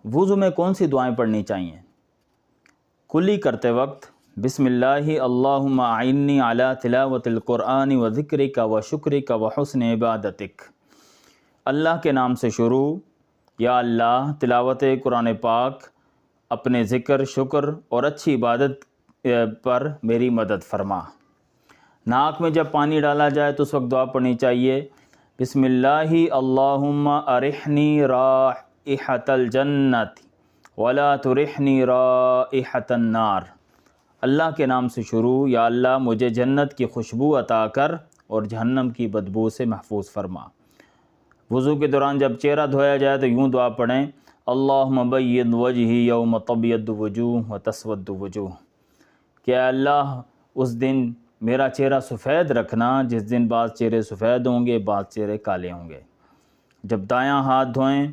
وضو میں کون سی دعائیں پڑھنی چاہیے؟ کلی کرتے وقت بسم اللہ اللہم اعنی علی تلاوت القرآن و ذکرک و شکرک و حسن عبادتک، اللہ کے نام سے شروع، یا اللہ تلاوت قرآن پاک، اپنے ذکر، شکر اور اچھی عبادت پر میری مدد فرما۔ ناک میں جب پانی ڈالا جائے تو اس وقت دعا پڑھنی چاہیے بسم اللہ اللہم ارحنی رائحۃ الجنت ولا ترحنی رائحۃ النار، اللہ کے نام سے شروع، یا اللہ مجھے جنت کی خوشبو عطا کر اور جہنم کی بدبو سے محفوظ فرما۔ وضو کے دوران جب چہرہ دھویا جائے تو یوں دعا پڑھیں اللہم بید وجہی یوم تبید وجوہ و تسود وجوہ، کہ اے اللہ اس دن میرا چہرہ سفید رکھنا جس دن بعض چہرے سفید ہوں گے، بعض چہرے کالے ہوں گے۔ جب دایاں ہاتھ دھوئیں